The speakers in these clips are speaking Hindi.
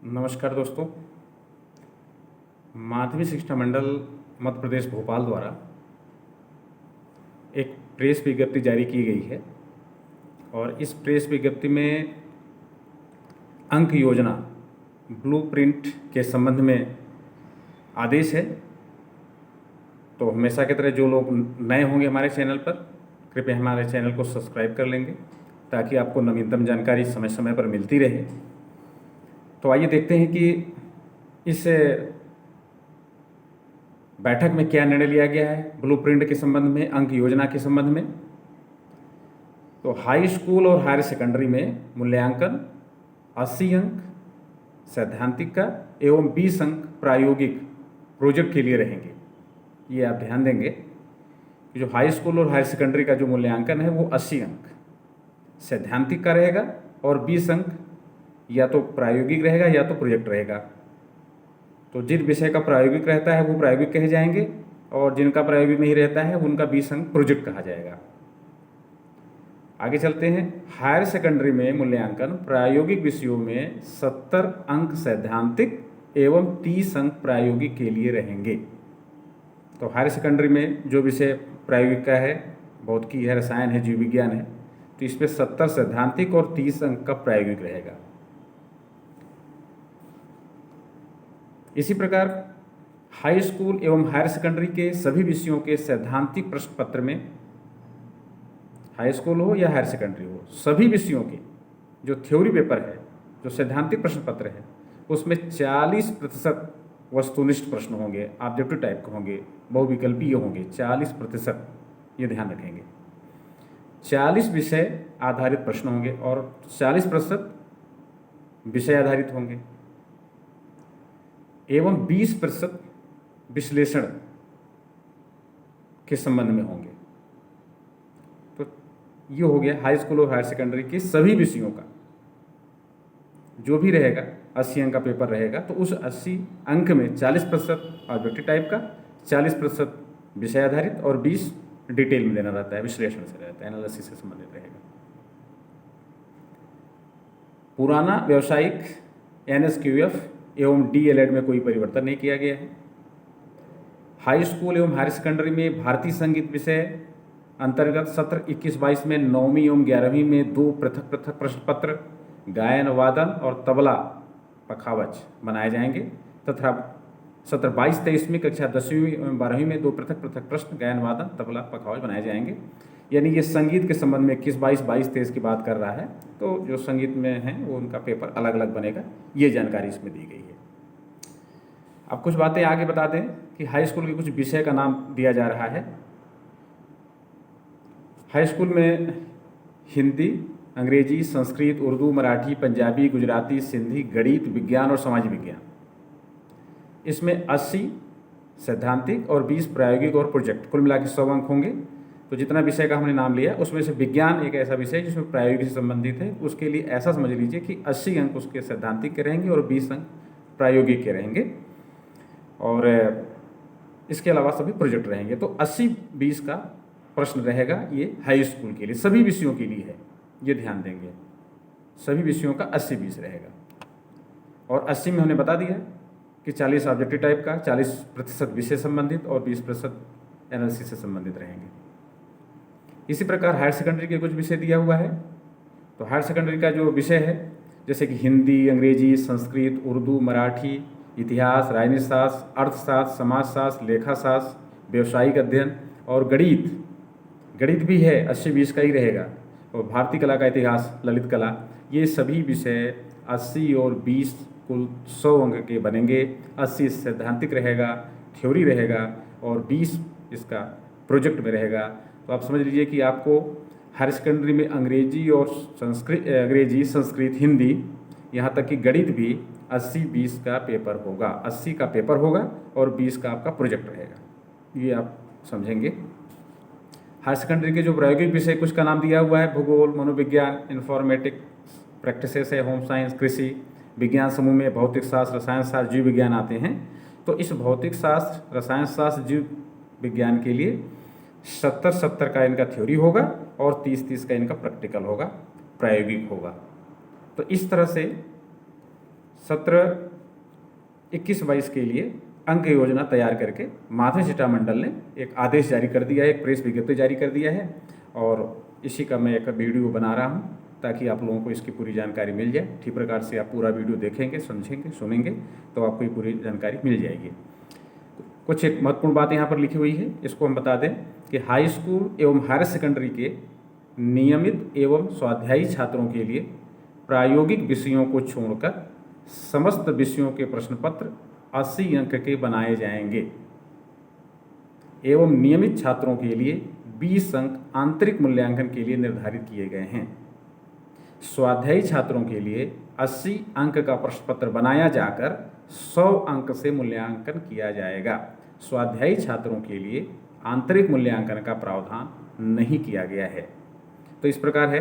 नमस्कार दोस्तों। माध्यमिक शिक्षा मंडल मध्य प्रदेश भोपाल द्वारा एक प्रेस विज्ञप्ति जारी की गई है और इस प्रेस विज्ञप्ति में अंक योजना ब्लूप्रिंट के संबंध में आदेश है। तो हमेशा की तरह जो लोग नए होंगे हमारे चैनल पर, कृपया हमारे चैनल को सब्सक्राइब कर लेंगे ताकि आपको नवीनतम जानकारी समय समय पर मिलती रहे। तो आइए देखते हैं कि इस बैठक में क्या निर्णय लिया गया है ब्लूप्रिंट के संबंध में, अंक योजना के संबंध में। तो हाई स्कूल और हायर सेकेंडरी में मूल्यांकन 80 अंक सैद्धांतिक का एवं 20 अंक प्रायोगिक प्रोजेक्ट के लिए रहेंगे। ये आप ध्यान देंगे कि जो हाई स्कूल और हायर सेकेंडरी का जो मूल्यांकन है वो 80 अंक सैद्धांतिक का रहेगा और 20 अंक या तो प्रायोगिक रहेगा या तो प्रोजेक्ट रहेगा। तो जिन विषय का प्रायोगिक रहता है वो प्रायोगिक कहे जाएंगे और जिनका प्रायोगिक नहीं रहता है उनका 20 अंक प्रोजेक्ट कहा जाएगा। आगे चलते हैं। हायर सेकेंडरी में मूल्यांकन प्रायोगिक विषयों में 70 अंक सैद्धांतिक एवं 30 अंक प्रायोगिक के लिए रहेंगे। तो हायर सेकेंडरी में जो विषय प्रायोगिक का है, भौतिकी है, रसायन है, जीव विज्ञान है, तो इसमें 70 सैद्धांतिक और 30 अंक का प्रायोगिक रहेगा। इसी प्रकार हाई स्कूल एवं हायर सेकेंडरी के सभी विषयों के सैद्धांतिक प्रश्न पत्र में, हाई स्कूल हो या हायर सेकेंडरी हो, सभी विषयों के जो थ्योरी पेपर है, जो सैद्धांतिक प्रश्न पत्र है, उसमें 40% वस्तुनिष्ठ प्रश्न होंगे, ऑब्जेक्टिव टाइप के होंगे, बहुविकल्पीय होंगे। 40%, ये ध्यान रखेंगे। 40 विषय आधारित प्रश्न होंगे और 40% विषय आधारित होंगे एवं 20% विश्लेषण के संबंध में होंगे। तो ये हो गया हाई स्कूल और हायर सेकेंडरी के सभी विषयों का जो भी रहेगा। 80 अंक का पेपर रहेगा तो उस 80 अंक में 40% ऑब्जेक्टिव टाइप का, 40% विषय आधारित और 20 डिटेल में देना रहता है, विश्लेषण से रहता है, एनालिसिस से संबंधित रहेगा। पुराना व्यावसायिक NSQF एवं DELED में कोई परिवर्तन नहीं किया गया है। हाई स्कूल एवं हायर सेकेंडरी में भारतीय संगीत विषय अंतर्गत सत्र 21-22 में 9वीं एवं 11वीं में 2 पृथक पृथक प्रश्न पत्र गायन वादन और तबला पखावज बनाए जाएंगे तथा सत्र 22-23 में कक्षा 10वीं एवं 12वीं में 2 पृथक पृथक प्रश्न गायन वादन तबला पखावज बनाए जाएंगे। यानी ये संगीत के संबंध में 21-22, 22-23 की बात कर रहा है। तो जो संगीत में हैं वो उनका पेपर अलग अलग बनेगा, ये जानकारी इसमें दी गई है। अब कुछ बातें आगे बता दें कि हाई स्कूल के कुछ विषय का नाम दिया जा रहा है। हाई स्कूल में हिंदी, अंग्रेजी, संस्कृत, उर्दू, मराठी, पंजाबी, गुजराती, सिंधी, गणित, विज्ञान और समाज विज्ञान। इसमें 80 सैद्धांतिक और 20 प्रायोगिक और प्रोजेक्ट, कुल मिला के 100 अंक होंगे। तो जितना विषय का हमने नाम लिया उसमें से विज्ञान एक ऐसा विषय जिसमें प्रायोगिक से संबंधित है, उसके लिए ऐसा समझ लीजिए कि 80 अंक उसके सैद्धांतिक के रहेंगे और 20 अंक प्रायोगिक के रहेंगे और इसके अलावा सभी प्रोजेक्ट रहेंगे। तो 80-20 का प्रश्न रहेगा। ये हाई स्कूल के लिए सभी विषयों के लिए है, ये ध्यान देंगे। सभी विषयों का 80-20 रहेगा और 80 में हमने बता दिया कि 40 ऑब्जेक्टिव टाइप का, 40% विषय संबंधित और 20% एनालिसिस से संबंधित रहेंगे। इसी प्रकार हायर सेकेंडरी के कुछ विषय दिया हुआ है। तो हायर सेकेंडरी का जो विषय है जैसे कि हिंदी, अंग्रेजी, संस्कृत, उर्दू, मराठी, इतिहास, राजनीति शास्त्र, अर्थशास्त्र, समाजशास्त्र, लेखाशास्त्र, व्यवसायिक अध्ययन और गणित भी है, 80-20 का ही रहेगा। और भारतीय कला का इतिहास, ललित कला, ये सभी विषय 80 और 20 कुल 100 अंक के बनेंगे। 80 सैद्धांतिक रहेगा, थ्योरी रहेगा और 20 इसका प्रोजेक्ट में रहेगा। तो आप समझ लीजिए कि आपको हायर सेकेंडरी में अंग्रेजी और संस्कृत, हिंदी, यहाँ तक कि गणित भी 80-20 का पेपर होगा। 80 का पेपर होगा और 20 का आपका प्रोजेक्ट रहेगा, ये आप समझेंगे। हायर सेकेंडरी के जो प्रायोगिक विषय कुछ का नाम दिया हुआ है, भूगोल, मनोविज्ञान, इन्फॉर्मेटिक्स, प्रैक्टिसेस है, होम साइंस, कृषि विज्ञान समूह में भौतिक शास्त्र, रसायन शास्त्र, जीव विज्ञान आते हैं। तो इस भौतिक शास्त्र, रसायन शास्त्र, जीव विज्ञान के लिए 70-70 का इनका थ्योरी होगा और 30-30 का इनका प्रैक्टिकल होगा, प्रायोगिक होगा। तो इस तरह से सत्र 21-22 के लिए अंक योजना तैयार करके माधव शिक्षा मंडल ने एक आदेश जारी कर दिया है, एक प्रेस विज्ञप्ति जारी कर दिया है और इसी का मैं एक वीडियो बना रहा हूँ ताकि आप लोगों को इसकी पूरी जानकारी मिल जाए। ठीक प्रकार से आप पूरा वीडियो देखेंगे, समझेंगे, सुनेंगे तो आपको ये पूरी जानकारी मिल जाएगी। कुछ एक महत्वपूर्ण बात यहाँ पर लिखी हुई है, इसको हम बता दें कि हाई स्कूल एवं हायर सेकेंडरी के नियमित एवं स्वाध्यायी छात्रों के लिए प्रायोगिक विषयों को छोड़कर समस्त विषयों के प्रश्न पत्र 80 अंक के बनाए जाएंगे एवं नियमित छात्रों के लिए 20 अंक आंतरिक मूल्यांकन के लिए निर्धारित किए गए हैं। स्वाध्यायी छात्रों के लिए 80 अंक का प्रश्न पत्र बनाया जाकर 100 अंक से मूल्यांकन किया जाएगा। स्वाध्यायी छात्रों के लिए आंतरिक मूल्यांकन का प्रावधान नहीं किया गया है। तो इस प्रकार है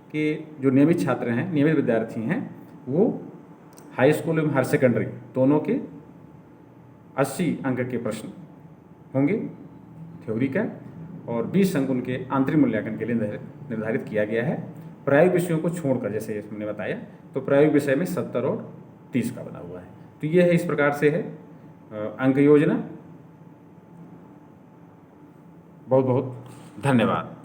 कि जो नियमित छात्र हैं, नियमित विद्यार्थी हैं, वो हाई स्कूल एवं हायर सेकेंडरी दोनों के 80 अंक के प्रश्न होंगे थ्योरी का और 20 अंक उनके आंतरिक मूल्यांकन के लिए निर्धारित किया गया है। प्रायोगिक विषयों को छोड़कर, जैसे हमने बताया, तो प्रायोगिक विषय में 70 और 30 का बना हुआ है। तो ये है, इस प्रकार से है अंक योजना। बहुत बहुत धन्यवाद।